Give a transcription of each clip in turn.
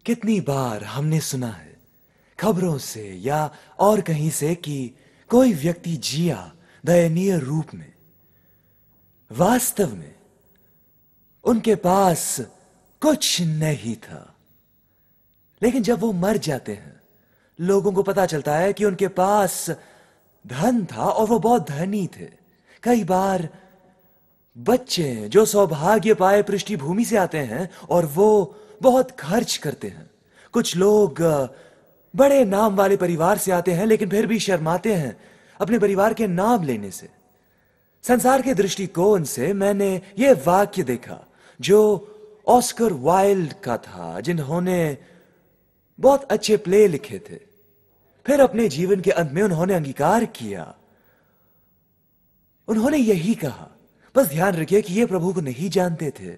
कितनी बार हमने सुना है खबरों से या और कहीं से कि कोई व्यक्ति जिया दयनीय रूप में। वास्तव में उनके पास कुछ नहीं था, लेकिन जब वो मर जाते हैं लोगों को पता चलता है कि उनके पास धन था और वो बहुत धनी थे। कई बार बच्चे जो सौभाग्य पाए पृष्ठभूमि से आते हैं और वो बहुत खर्च करते हैं। कुछ लोग बड़े नाम वाले परिवार से आते हैं लेकिन फिर भी शर्माते हैं अपने परिवार के नाम लेने से। संसार के दृष्टिकोण से मैंने ये वाक्य देखा जो ऑस्कर वाइल्ड का था, जिन्होंने बहुत अच्छे प्ले लिखे थे। फिर अपने जीवन के अंत में उन्होंने अंगीकार किया। उन्होंने यही कहा, बस ध्यान रखिए कि ये प्रभु को नहीं जानते थे।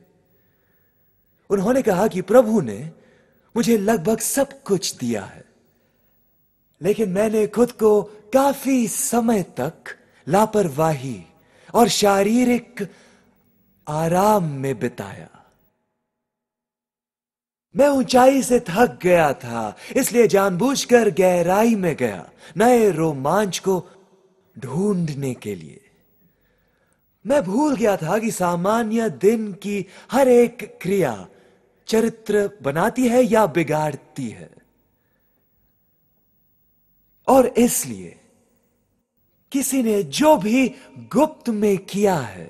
उन्होंने कहा कि प्रभु ने मुझे लगभग सब कुछ दिया है, लेकिन मैंने खुद को काफी समय तक लापरवाही और शारीरिक आराम में बिताया। मैं ऊंचाई से थक गया था, इसलिए जानबूझकर गहराई में गया नए रोमांच को ढूंढने के लिए। मैं भूल गया था कि सामान्य दिन की हर एक क्रिया चरित्र बनाती है या बिगाड़ती है, और इसलिए किसी ने जो भी गुप्त में किया है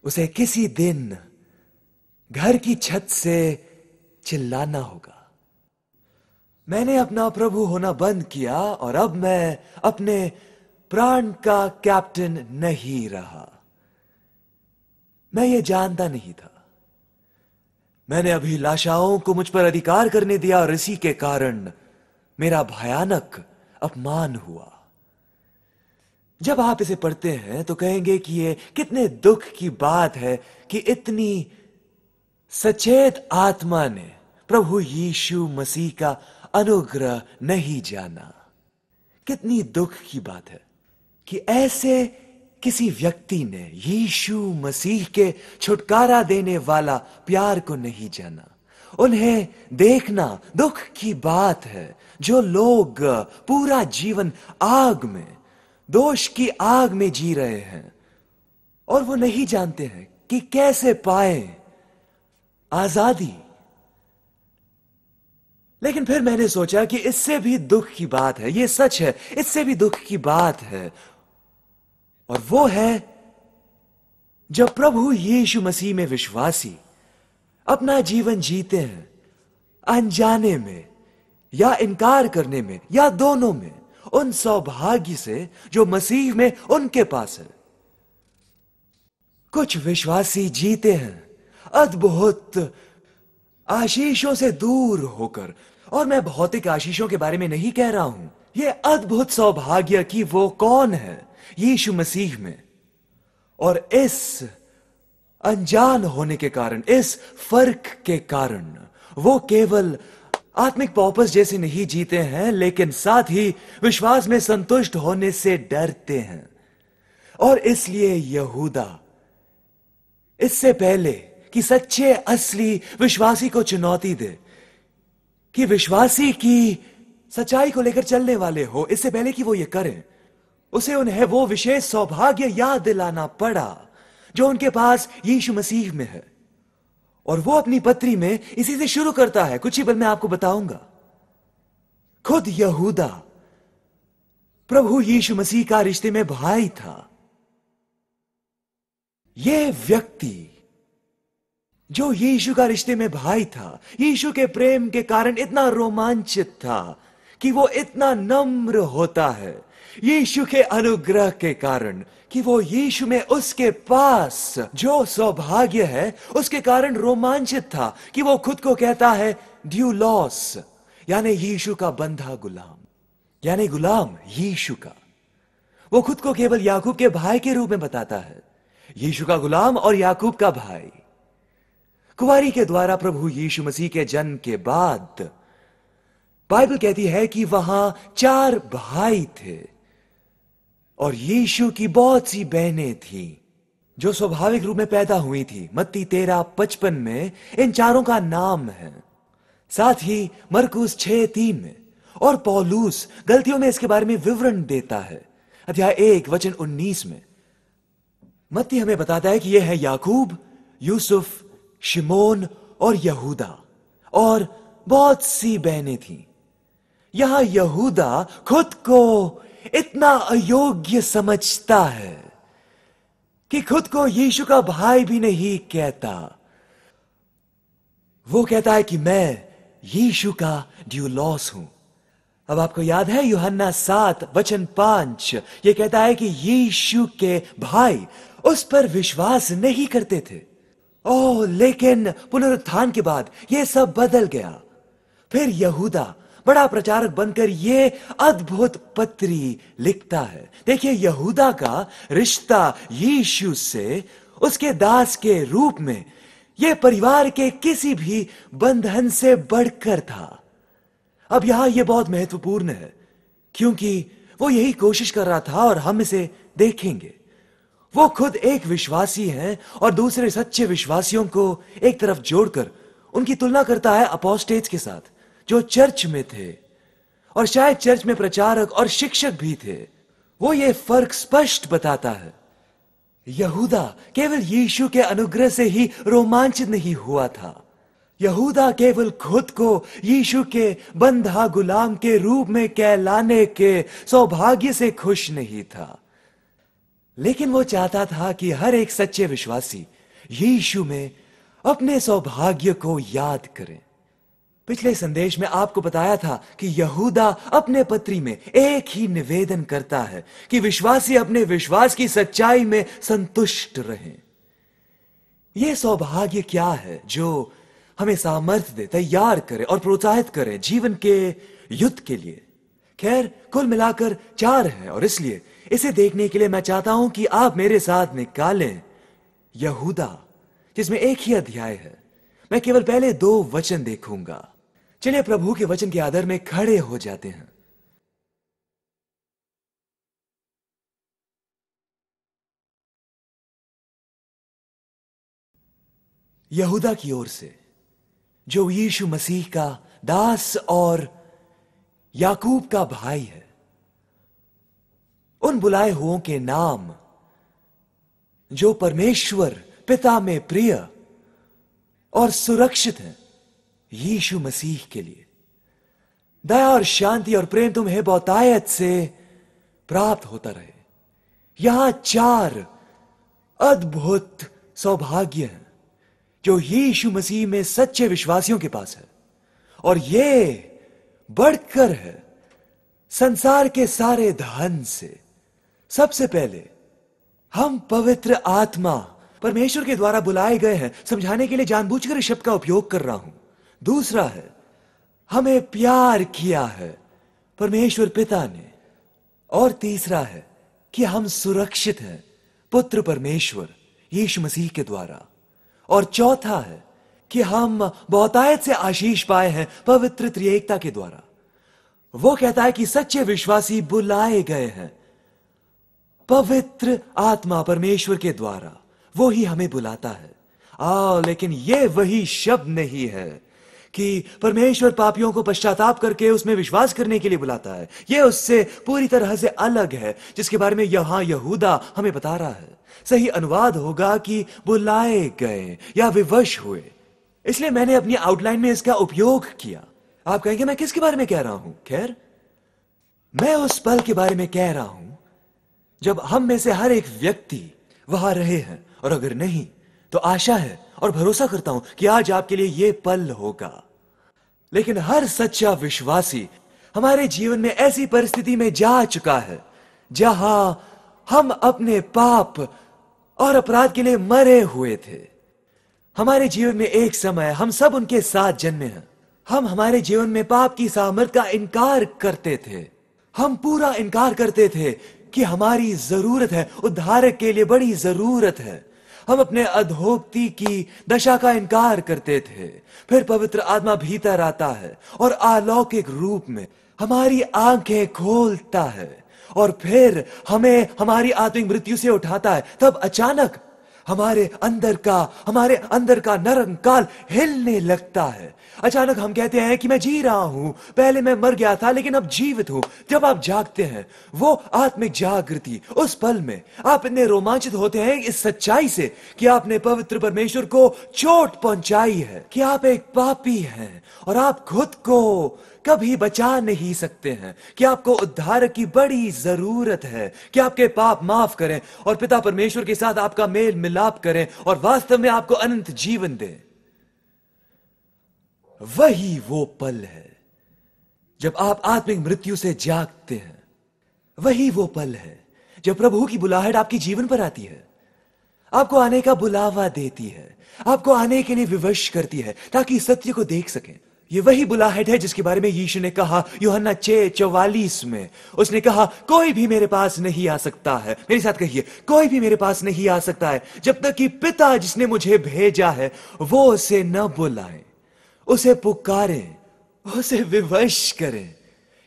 उसे किसी दिन घर की छत से चिल्लाना होगा। मैंने अपना प्रभु होना बंद किया और अब मैं अपने प्राण का कैप्टन नहीं रहा। मैं ये जानता नहीं था। मैंने अभिलाषाओं को मुझ पर अधिकार करने दिया और इसी के कारण मेरा भयानक अपमान हुआ। जब आप इसे पढ़ते हैं तो कहेंगे कि ये कितने दुख की बात है कि इतनी सचेत आत्मा ने प्रभु यीशु मसीह का अनुग्रह नहीं जाना। कितनी दुख की बात है कि ऐसे किसी व्यक्ति ने यीशु मसीह के छुटकारा देने वाला प्यार को नहीं जाना। उन्हें देखना दुख की बात है जो लोग पूरा जीवन आग में, दोष की आग में जी रहे हैं और वो नहीं जानते हैं कि कैसे पाए आजादी। लेकिन फिर मैंने सोचा कि इससे भी दुख की बात है, ये सच है, इससे भी दुख की बात है, और वो है जब प्रभु यीशु मसीह में विश्वासी अपना जीवन जीते हैं अनजाने में या इनकार करने में या दोनों में उन सौभाग्य से जो मसीह में उनके पास है। कुछ विश्वासी जीते हैं अद्भुत आशीषों से दूर होकर, और मैं भौतिक आशीषों के बारे में नहीं कह रहा हूं। यह अद्भुत सौभाग्य कि वो कौन है, यीशु मसीह में। और इस अनजान होने के कारण, इस फर्क के कारण वो केवल आत्मिक पॉपस जैसे नहीं जीते हैं, लेकिन साथ ही विश्वास में संतुष्ट होने से डरते हैं। और इसलिए यहूदा इससे पहले कि सच्चे असली विश्वासी को चुनौती दे कि विश्वासी की सच्चाई को लेकर चलने वाले हो, इससे पहले कि वो ये करें, उसे उन्हें वो विशेष सौभाग्य याद दिलाना पड़ा जो उनके पास यीशु मसीह में है। और वो अपनी पत्री में इसी से शुरू करता है। कुछ ही पल मैं आपको बताऊंगा। खुद यहूदा प्रभु यीशु मसीह का रिश्ते में भाई था। यह व्यक्ति जो यीशु का रिश्ते में भाई था, यीशु के प्रेम के कारण इतना रोमांचित था कि वो इतना नम्र होता है, यीशु के अनुग्रह के कारण कि वो यीशु में उसके पास जो सौभाग्य है उसके कारण रोमांचित था कि वो खुद को कहता है ड्यूलॉस, यानी यीशु का बंधा गुलाम, यानी गुलाम यीशु का। वो खुद को केवल याकूब के भाई के रूप में बताता है, यीशु का गुलाम और याकूब का भाई। कुंवारी के द्वारा प्रभु यीशु मसीह के जन्म के बाद बाइबल कहती है कि वहां 4 भाई थे और यीशु की बहुत सी बहनें थीं। जो स्वाभाविक रूप में पैदा हुई थी। मत्ती 13:55 में इन चारों का नाम है। साथ ही मरकुस 6:3 में और पौलुस गलतियों में इसके बारे में विवरण देता है। अध्याय 1:19 में मत्ती हमें बताता है कि यह है याकूब, यूसुफ, शिमोन और यहूदा, और बहुत सी बहनें थीं। यहां यहूदा खुद को इतना अयोग्य समझता है कि खुद को यीशु का भाई भी नहीं कहता। वो कहता है कि मैं यीशु का ड्यूलॉस हूं। अब आपको याद है यूहन्ना 7:5, ये कहता है कि यीशु के भाई उस पर विश्वास नहीं करते थे। ओह, लेकिन पुनरुत्थान के बाद यह सब बदल गया। फिर यहूदा बड़ा प्रचारक बनकर ये अद्भुत पत्री लिखता है। देखिए, यहूदा का रिश्ता यीशु से उसके दास के रूप में यह परिवार के किसी भी बंधन से बढ़कर था। अब यहां यह बहुत महत्वपूर्ण है क्योंकि वो यही कोशिश कर रहा था और हम इसे देखेंगे। वो खुद एक विश्वासी हैं और दूसरे सच्चे विश्वासियों को एक तरफ जोड़कर उनकी तुलना करता है अपोस्टेट्स के साथ जो चर्च में थे और शायद चर्च में प्रचारक और शिक्षक भी थे। वो ये फर्क स्पष्ट बताता है। यहूदा केवल यीशु के अनुग्रह से ही रोमांचित नहीं हुआ था। यहूदा केवल खुद को यीशु के बंधा गुलाम के रूप में कहलाने के सौभाग्य से खुश नहीं था, लेकिन वो चाहता था कि हर एक सच्चे विश्वासी यीशु में अपने सौभाग्य को याद करें। पिछले संदेश में आपको बताया था कि यहूदा अपने पत्री में एक ही निवेदन करता है कि विश्वासी अपने विश्वास की सच्चाई में संतुष्ट रहें। यह सौभाग्य क्या है जो हमें सामर्थ्य दे, तैयार करे और प्रोत्साहित करे जीवन के युद्ध के लिए। खैर, कुल मिलाकर 4 है और इसलिए इसे देखने के लिए मैं चाहता हूं कि आप मेरे साथ निकालें यहूदा, जिसमें एक ही अध्याय है। मैं केवल पहले 2 वचन देखूंगा। चलिए प्रभु के वचन के आदर में खड़े हो जाते हैं। यहूदा की ओर से, जो यीशु मसीह का दास और याकूब का भाई है, उन बुलाए हुओं के नाम जो परमेश्वर पिता में प्रिय और सुरक्षित हैं, यीशु मसीह के लिए दया और शांति और प्रेम तुम्हें बहुतायत से प्राप्त होता रहे। यहां 4 अद्भुत सौभाग्य हैं जो यीशु मसीह में सच्चे विश्वासियों के पास है, और ये बढ़कर है संसार के सारे धन से। सबसे पहले, हम पवित्र आत्मा परमेश्वर के द्वारा बुलाए गए हैं। समझाने के लिए जानबूझकर इस शब्द का उपयोग कर रहा हूं। दूसरा है, हमें प्यार किया है परमेश्वर पिता ने। और तीसरा है कि हम सुरक्षित हैं पुत्र परमेश्वर यीशु मसीह के द्वारा। और चौथा है कि हम बहुतायत से आशीष पाए हैं पवित्र त्रिएकता के द्वारा। वो कहता है कि सच्चे विश्वासी बुलाए गए हैं पवित्र आत्मा परमेश्वर के द्वारा। वो ही हमें बुलाता है। लेकिन ये वही शब्द नहीं है कि परमेश्वर पापियों को पश्चाताप करके उसमें विश्वास करने के लिए बुलाता है। यह उससे पूरी तरह से अलग है, जिसके बारे में यहां यहूदा हमें बता रहा है। सही अनुवाद होगा कि बुलाए गए या विवश हुए। इसलिए मैंने अपनी आउटलाइन में इसका उपयोग किया। आप कहेंगे मैं किसके बारे में कह रहा हूं? खैर, मैं उस पल के बारे में कह रहा हूं जब हम में से हर एक व्यक्ति वहां रहे हैं, और अगर नहीं तो आशा है और भरोसा करता हूं कि आज आपके लिए यह पल होगा। लेकिन हर सच्चा विश्वासी हमारे जीवन में ऐसी परिस्थिति में जा चुका है जहां हम अपने पाप और अपराध के लिए मरे हुए थे। हमारे जीवन में एक समय हम सब उनके साथ जन्मे हैं। हम हमारे जीवन में पाप की सामर्थ का इनकार करते थे। हम पूरा इनकार करते थे कि हमारी जरूरत है, उद्धारक के लिए बड़ी जरूरत है। हम अपने अधोगति की दशा का इनकार करते थे। फिर पवित्र आत्मा भीतर आता है और अलौकिक रूप में हमारी आंखें खोलता है और फिर हमें हमारी आत्मिक मृत्यु से उठाता है। तब अचानक हमारे अंदर का निरंकाल हिलने लगता है। अचानक हम कहते हैं कि मैं जी रहा हूं, पहले मैं मर गया था लेकिन अब जीवित हूं। जब आप जागते हैं, वो आत्मिक जागृति, उस पल में आप इतने रोमांचित होते हैं इस सच्चाई से कि आपने पवित्र परमेश्वर को चोट पहुंचाई है, कि आप एक पापी हैं और आप खुद को कभी बचा नहीं सकते हैं, कि आपको उद्धार की बड़ी जरूरत है, कि आपके पाप माफ करें और पिता परमेश्वर के साथ आपका मेल मिलाप करें और वास्तव में आपको अनंत जीवन दें। वही वो पल है जब आप आत्मिक मृत्यु से जागते हैं। वही वो पल है जब प्रभु की बुलाहट आपके जीवन पर आती है, आपको आने का बुलावा देती है, आपको आने के लिए विवश करती है ताकि सत्य को देख सकें। ये वही बुलाहट है जिसके बारे में यीशु ने कहा यूहन्ना 6:44 में। उसने कहा कोई भी मेरे पास नहीं आ सकता है, मेरे साथ कहिए, कोई भी मेरे पास नहीं आ सकता है जब तक कि पिता जिसने मुझे भेजा है वो उसे न बुलाए, उसे पुकारें, उसे विवश करें।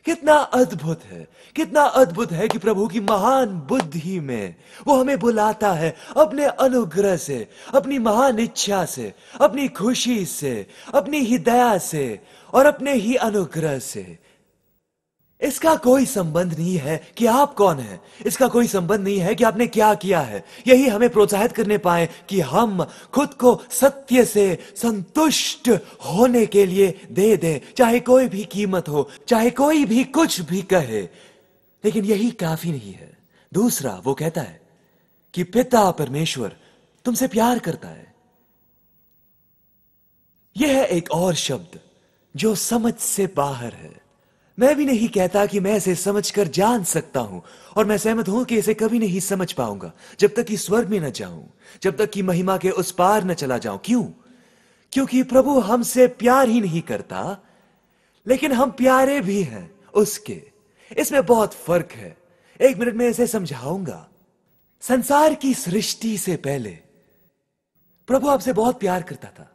कितना अद्भुत है, कितना अद्भुत है कि प्रभु की महान बुद्धि में वो हमें बुलाता है अपने अनुग्रह से, अपनी महान इच्छा से, अपनी खुशी से, अपनी ही दया से और अपने ही अनुग्रह से। इसका कोई संबंध नहीं है कि आप कौन हैं, इसका कोई संबंध नहीं है कि आपने क्या किया है। यही हमें प्रोत्साहित करने पाए कि हम खुद को सत्य से संतुष्ट होने के लिए दे दें, चाहे कोई भी कीमत हो, चाहे कोई भी कुछ भी कहे। लेकिन यही काफी नहीं है। दूसरा, वो कहता है कि पिता परमेश्वर तुमसे प्यार करता है। यह है एक और शब्द जो समझ से बाहर है। मैं भी नहीं कहता कि मैं इसे समझकर जान सकता हूं, और मैं सहमत हूं कि इसे कभी नहीं समझ पाऊंगा जब तक कि स्वर्ग में न जाऊं, जब तक कि महिमा के उस पार न चला जाऊं। क्यों? क्योंकि प्रभु हमसे प्यार ही नहीं करता, लेकिन हम प्यारे भी हैं उसके। इसमें बहुत फर्क है। एक मिनट में इसे समझाऊंगा। संसार की सृष्टि से पहले प्रभु आपसे बहुत प्यार करता था।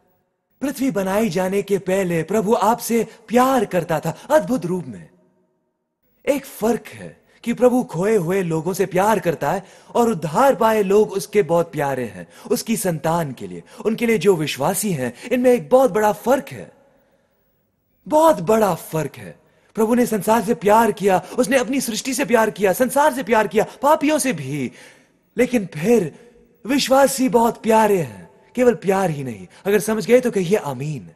पृथ्वी बनाई जाने के पहले प्रभु आपसे प्यार करता था अद्भुत रूप में। एक फर्क है कि प्रभु खोए हुए लोगों से प्यार करता है और उद्धार पाए लोग उसके बहुत प्यारे हैं, उसकी संतान के लिए, उनके लिए जो विश्वासी हैं। इनमें एक बहुत बड़ा फर्क है, बहुत बड़ा फर्क है। प्रभु ने संसार से प्यार किया, उसने अपनी सृष्टि से प्यार किया, संसार से प्यार किया, पापियों से भी। लेकिन फिर विश्वासी बहुत प्यारे हैं, केवल प्यार ही नहीं। अगर समझ गए तो कहिए आमीन।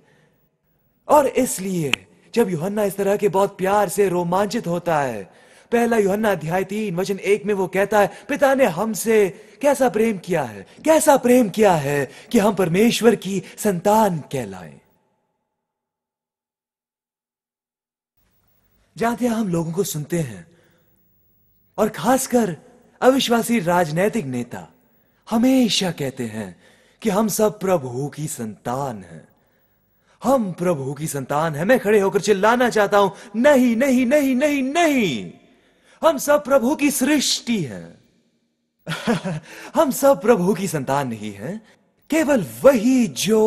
और इसलिए जब यूहन्ना इस तरह के बहुत प्यार से रोमांचित होता है, पहला यूहन्ना अध्याय 3:1 में वो कहता है पिता ने हमसे कैसा प्रेम किया है, कैसा प्रेम किया है कि हम परमेश्वर की संतान कहलाएं। जानते हैं, हम लोगों को सुनते हैं और खासकर अविश्वासी राजनीतिक नेता हमेशा कहते हैं कि हम सब प्रभु की संतान हैं, हम प्रभु की संतान हैं। मैं खड़े होकर चिल्लाना चाहता हूं, नहीं नहीं नहीं नहीं नहीं, हम सब प्रभु की सृष्टि हैं। हम सब प्रभु की संतान नहीं हैं। केवल वही जो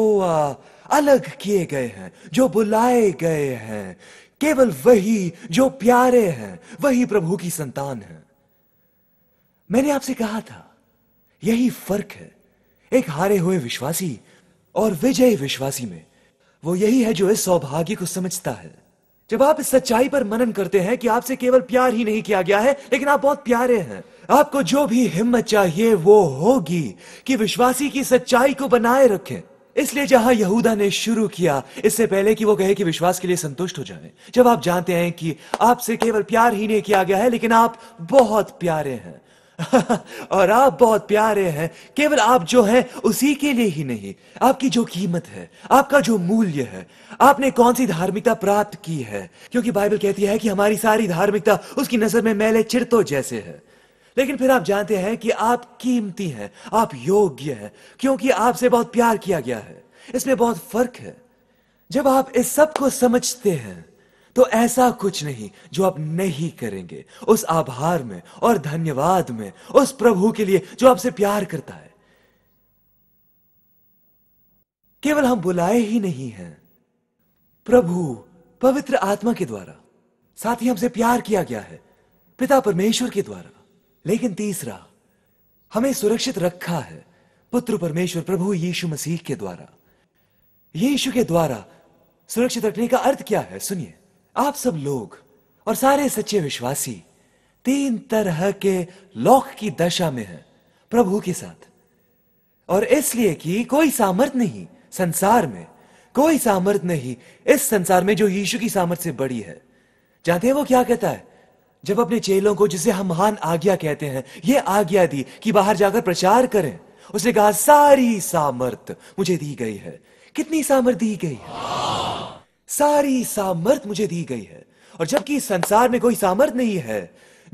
अलग किए गए हैं, जो बुलाए गए हैं, केवल वही जो प्यारे हैं, वही प्रभु की संतान है। मैंने आपसे कहा था यही फर्क है एक हारे हुए विश्वासी और विजयी विश्वासी में। वो यही है जो इस सौभाग्य को समझता है। जब आप इस सच्चाई पर मनन करते हैं कि आपसे केवल प्यार ही नहीं किया गया है, लेकिन आप बहुत प्यारे हैं, आपको जो भी हिम्मत चाहिए वो होगी कि विश्वासी की सच्चाई को बनाए रखें। इसलिए जहां यहूदा ने शुरू किया, इससे पहले कि वो कहे कि विश्वास के लिए संतुष्ट हो जाएं, जब आप जानते हैं कि आपसे केवल प्यार ही नहीं किया गया है, लेकिन आप बहुत प्यारे हैं और आप बहुत प्यारे हैं, केवल आप जो हैं उसी के लिए ही नहीं, आपकी जो कीमत है, आपका जो मूल्य है, आपने कौन सी धार्मिकता प्राप्त की है। क्योंकि बाइबल कहती है कि हमारी सारी धार्मिकता उसकी नजर में मैले चिरतों जैसे है। लेकिन फिर आप जानते हैं कि आप कीमती हैं, आप योग्य हैं, क्योंकि आपसे बहुत प्यार किया गया है। इसमें बहुत फर्क है। जब आप इस सब को समझते हैं तो ऐसा कुछ नहीं जो आप नहीं करेंगे उस आभार में और धन्यवाद में उस प्रभु के लिए जो आपसे प्यार करता है। केवल हम बुलाए ही नहीं हैं प्रभु पवित्र आत्मा के द्वारा, साथ ही हमसे प्यार किया गया है पिता परमेश्वर के द्वारा। लेकिन तीसरा, हमें सुरक्षित रखा है पुत्र परमेश्वर प्रभु यीशु मसीह के द्वारा, यीशु के द्वारा सुरक्षित रखने का अर्थ क्या है? सुनिए, आप सब लोग और सारे सच्चे विश्वासी तीन तरह के लॉक की दशा में हैं प्रभु के साथ। और इसलिए कि कोई सामर्थ नहीं संसार में, कोई सामर्थ नहीं इस संसार में जो यीशु की सामर्थ से बड़ी है। जानते हैं वो क्या कहता है? जब अपने चेलों को, जिसे हम महान आज्ञा कहते हैं, ये आज्ञा दी कि बाहर जाकर प्रचार करें, उसने कहा सारी सामर्थ मुझे दी गई है। कितनी सामर्थ दी गई है? सारी सामर्थ मुझे दी गई है। और जबकि संसार में कोई सामर्थ नहीं है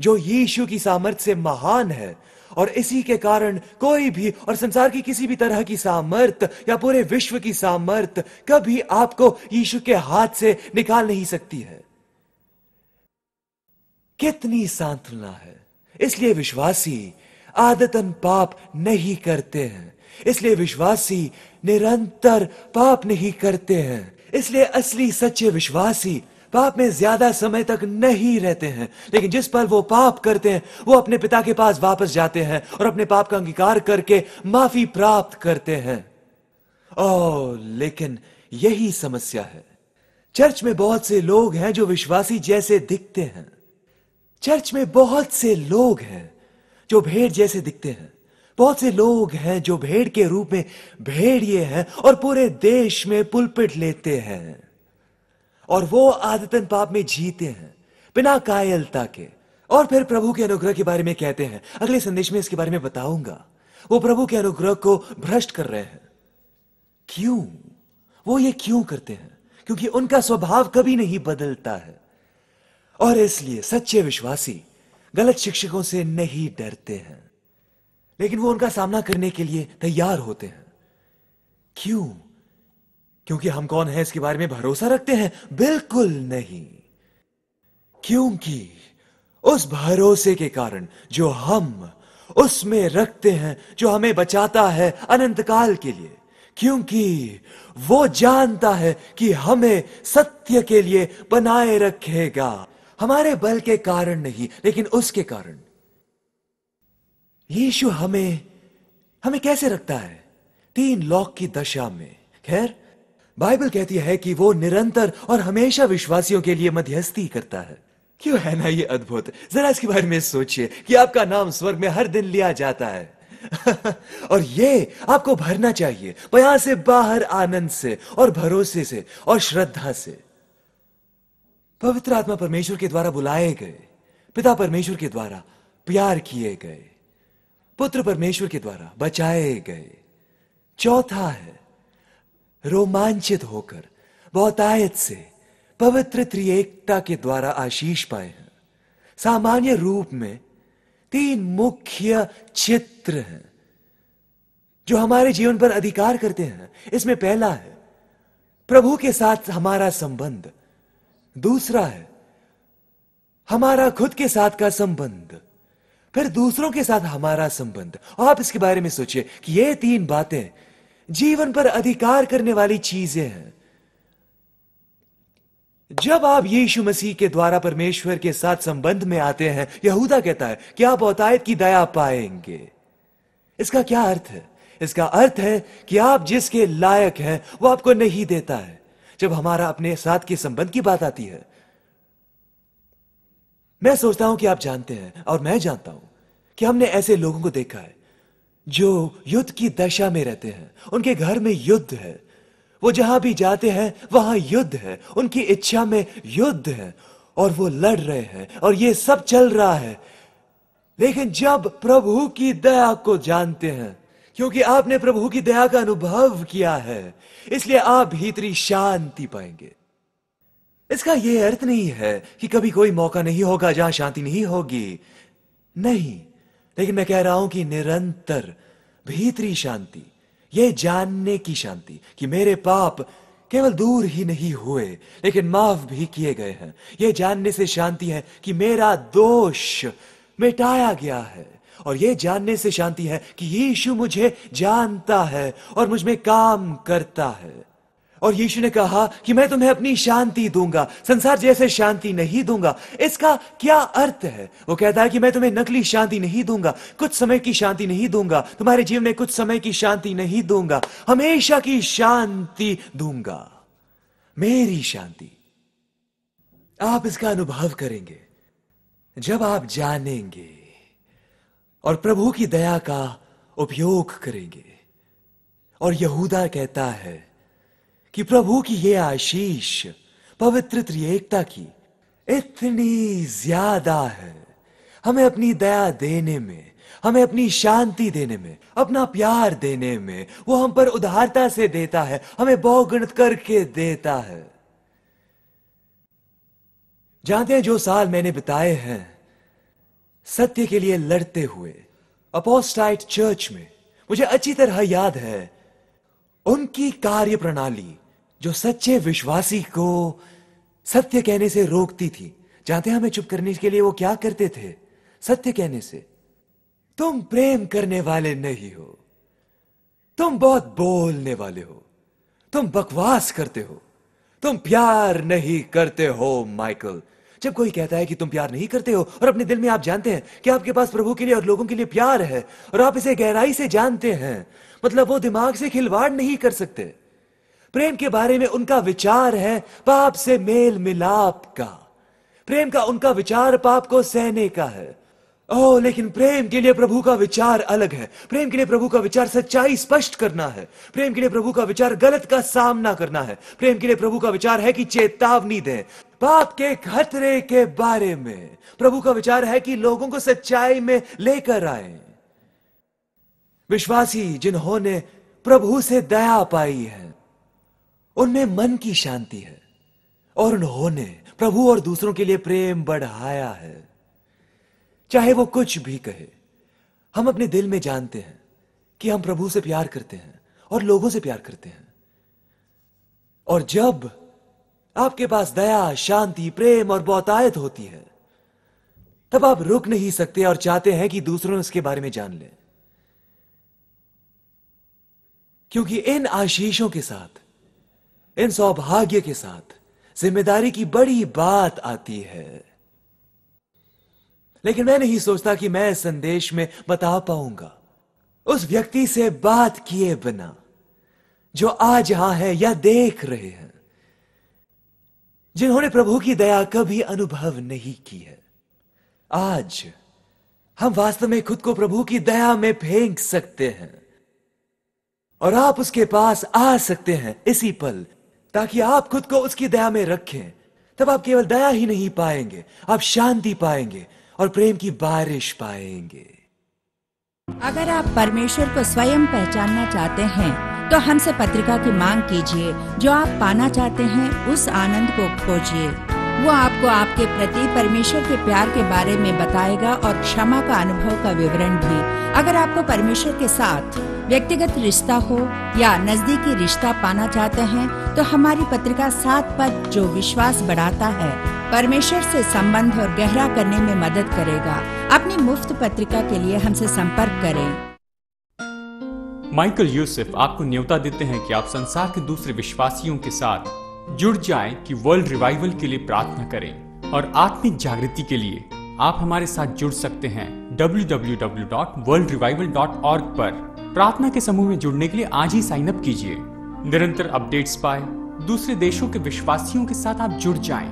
जो यीशु की सामर्थ से महान है, और इसी के कारण कोई भी और संसार की किसी भी तरह की सामर्थ या पूरे विश्व की सामर्थ कभी आपको यीशु के हाथ से निकाल नहीं सकती है। कितनी सांत्वना है! इसलिए विश्वासी आदतन पाप नहीं करते हैं, इसलिए विश्वासी निरंतर पाप नहीं करते हैं, इसलिए असली सच्चे विश्वासी पाप में ज्यादा समय तक नहीं रहते हैं। लेकिन जिस पल वो पाप करते हैं, वो अपने पिता के पास वापस जाते हैं और अपने पाप का अंगीकार करके माफी प्राप्त करते हैं। लेकिन यही समस्या है। चर्च में बहुत से लोग हैं जो विश्वासी जैसे दिखते हैं। चर्च में बहुत से लोग हैं जो भेड़ जैसे दिखते हैं। बहुत से लोग हैं जो भेड़ के रूप में भेड़िए हैं और पूरे देश में पुलपिट लेते हैं, और वो आदतन पाप में जीते हैं बिना कायलता के, और फिर प्रभु के अनुग्रह के बारे में कहते हैं। अगले संदेश में इसके बारे में बताऊंगा। वो प्रभु के अनुग्रह को भ्रष्ट कर रहे हैं। क्यों? वो ये क्यों करते हैं? क्योंकि उनका स्वभाव कभी नहीं बदलता है। और इसलिए सच्चे विश्वासी गलत शिक्षकों से नहीं डरते हैं, लेकिन वो उनका सामना करने के लिए तैयार होते हैं। क्यों? क्योंकि हम कौन हैं इसके बारे में भरोसा रखते हैं? बिल्कुल नहीं। क्योंकि उस भरोसे के कारण जो हम उसमें रखते हैं, जो हमें बचाता है अनंत काल के लिए, क्योंकि वो जानता है कि हमें सत्य के लिए बनाए रखेगा, हमारे बल के कारण नहीं, लेकिन उसके कारण। यीशु हमें कैसे रखता है? तीन लॉक की दशा में। खैर, बाइबल कहती है कि वो निरंतर और हमेशा विश्वासियों के लिए मध्यस्थी करता है। क्यों है ना ये अद्भुत? जरा इसके बारे में सोचिए कि आपका नाम स्वर्ग में हर दिन लिया जाता है और ये आपको भरना चाहिए यहां से बाहर आनंद से और भरोसे से और श्रद्धा से। पवित्र आत्मा परमेश्वर के द्वारा बुलाए गए, पिता परमेश्वर के द्वारा प्यार किए गए, पुत्र परमेश्वर के द्वारा बचाए गए। चौथा है रोमांचित होकर बहुतायत से पवित्र त्रिएकता के द्वारा आशीष पाए हैं। सामान्य रूप में तीन मुख्य चित्र हैं जो हमारे जीवन पर अधिकार करते हैं। इसमें पहला है प्रभु के साथ हमारा संबंध, दूसरा है हमारा खुद के साथ का संबंध, फिर दूसरों के साथ हमारा संबंध। और आप इसके बारे में सोचिए कि ये तीन बातें जीवन पर अधिकार करने वाली चीजें हैं। जब आप यीशु मसीह के द्वारा परमेश्वर के साथ संबंध में आते हैं, यहूदा कहता है कि आप बहुतायत की दया पाएंगे। इसका क्या अर्थ है? इसका अर्थ है कि आप जिसके लायक हैं वो आपको नहीं देता है। जब हमारा अपने साथ के संबंध की बात आती है, मैं सोचता हूं कि आप जानते हैं और मैं जानता हूं कि हमने ऐसे लोगों को देखा है जो युद्ध की दशा में रहते हैं। उनके घर में युद्ध है, वो जहां भी जाते हैं वहां युद्ध है, उनकी इच्छा में युद्ध है और वो लड़ रहे हैं और ये सब चल रहा है। लेकिन जब प्रभु की दया को जानते हैं, क्योंकि आपने प्रभु की दया का अनुभव किया है, इसलिए आप भीतरी शांति पाएंगे। इसका यह अर्थ नहीं है कि कभी कोई मौका नहीं होगा जहां शांति नहीं होगी, नहीं, लेकिन मैं कह रहा हूं कि निरंतर भीतरी शांति, यह जानने की शांति कि मेरे पाप केवल दूर ही नहीं हुए लेकिन माफ भी किए गए हैं। यह जानने से शांति है कि मेरा दोष मिटाया गया है, और यह जानने से शांति है कि यीशु मुझे जानता है और मुझ में काम करता है। और यीशु ने कहा कि मैं तुम्हें अपनी शांति दूंगा, संसार जैसे शांति नहीं दूंगा। इसका क्या अर्थ है? वो कहता है कि मैं तुम्हें नकली शांति नहीं दूंगा, कुछ समय की शांति नहीं दूंगा, तुम्हारे जीवन में कुछ समय की शांति नहीं दूंगा, हमेशा की शांति दूंगा, मेरी शांति। आप इसका अनुभव करेंगे जब आप जानेंगे और प्रभु की दया का उपयोग करेंगे। और यहूदा कहता है कि प्रभु की ये आशीष पवित्र त्रिएकता की इतनी ज्यादा है, हमें अपनी दया देने में, हमें अपनी शांति देने में, अपना प्यार देने में। वो हम पर उदारता से देता है, हमें बहुगुणित करके देता है। जानते हैं, जो साल मैंने बिताए हैं सत्य के लिए लड़ते हुए अपोस्टाइट चर्च में, मुझे अच्छी तरह याद है उनकी कार्य प्रणाली जो सच्चे विश्वासी को सत्य कहने से रोकती थी। जानते हैं हमें चुप करने के लिए वो क्या करते थे? सत्य कहने से, तुम प्रेम करने वाले नहीं हो, तुम बहुत बोलने वाले हो, तुम बकवास करते हो, तुम प्यार नहीं करते हो। माइकल, जब कोई कहता है कि तुम प्यार नहीं करते हो और अपने दिल में आप जानते हैं कि आपके पास प्रभु के लिए और लोगों के लिए प्यार है और आप इसे गहराई से जानते हैं, मतलब वो दिमाग से खिलवाड़ नहीं कर सकते। प्रेम के बारे में उनका विचार है पाप से मेल मिलाप का। प्रेम का उनका विचार पाप को सहने का है। ओह, लेकिन प्रेम के लिए प्रभु का विचार अलग है। प्रेम के लिए प्रभु का विचार सच्चाई स्पष्ट करना है। प्रेम के लिए प्रभु का विचार गलत का सामना करना है। प्रेम के लिए प्रभु का विचार है कि चेतावनी दें पाप के खतरे के बारे में। प्रभु का विचार है कि लोगों को सच्चाई में लेकर आए। विश्वासी जिन्होंने प्रभु से दया पाई है उनमें मन की शांति है और उन्होंने प्रभु और दूसरों के लिए प्रेम बढ़ाया है। चाहे वो कुछ भी कहे, हम अपने दिल में जानते हैं कि हम प्रभु से प्यार करते हैं और लोगों से प्यार करते हैं। और जब आपके पास दया, शांति, प्रेम और बहुतायत होती है, तब आप रुक नहीं सकते और चाहते हैं कि दूसरों उसके बारे में जान लें। क्योंकि इन आशीषों के साथ, इन सौभाग्य के साथ जिम्मेदारी की बड़ी बात आती है। लेकिन मैं नहीं सोचता कि मैं इस संदेश में बता पाऊंगा उस व्यक्ति से बात किए बिना जो आज यहां है या देख रहे हैं, जिन्होंने प्रभु की दया कभी अनुभव नहीं की है। आज हम वास्तव में खुद को प्रभु की दया में फेंक सकते हैं और आप उसके पास आ सकते हैं इसी पल, ताकि आप खुद को उसकी दया में रखें। तब आप केवल दया ही नहीं पाएंगे, आप शांति पाएंगे और प्रेम की बारिश पाएंगे। अगर आप परमेश्वर को स्वयं पहचानना चाहते हैं तो हमसे पत्रिका की मांग कीजिए। जो आप पाना चाहते हैं उस आनंद को खोजिए। वो आपको आपके प्रति परमेश्वर के प्यार के बारे में बताएगा और क्षमा का अनुभव का विवरण भी। अगर आपको परमेश्वर के साथ व्यक्तिगत रिश्ता हो या नजदीकी रिश्ता पाना चाहते हैं तो हमारी पत्रिका 7 पद जो विश्वास बढ़ाता है परमेश्वर से संबंध और गहरा करने में मदद करेगा। अपनी मुफ्त पत्रिका के लिए हमसे संपर्क करें। माइकल यूसुफ आपको न्योता देते हैं कि आप संसार के दूसरे विश्वासियों के साथ जुड़ जाएं कि वर्ल्ड रिवाइवल के लिए प्रार्थना करें और आत्मिक जागृति के लिए आप हमारे साथ जुड़ सकते हैं www.worldrevival.org पर। प्रार्थना के समूह में जुड़ने के लिए आज ही साइन अप कीजिए। निरंतर अपडेट्स पाएं, दूसरे देशों के विश्वासियों के साथ आप जुड़ जाएं,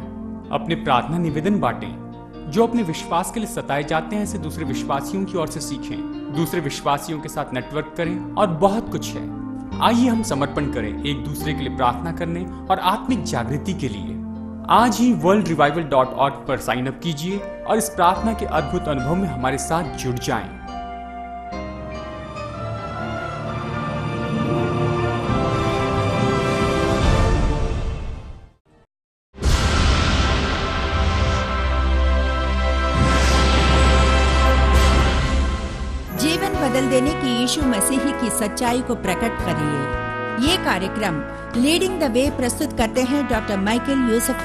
अपने प्रार्थना निवेदन बांटें, जो अपने विश्वास के लिए सताए जाते हैं इसे दूसरे विश्वासियों की ओर से सीखें, दूसरे विश्वासियों के साथ नेटवर्क करें और बहुत कुछ है। आइए हम समर्पण करें एक दूसरे के लिए प्रार्थना करने और आत्मिक जागृति के लिए। आज ही worldrevival.org पर साइन अप कीजिए और इस प्रार्थना के अद्भुत अनुभव में हमारे साथ जुड़ जाएं। जीवन बदल देने की यीशु मसीह की सच्चाई को प्रकट करिए। ये कार्यक्रम लीडिंग द वे प्रस्तुत करते हैं डॉक्टर माइकल यूसुफ।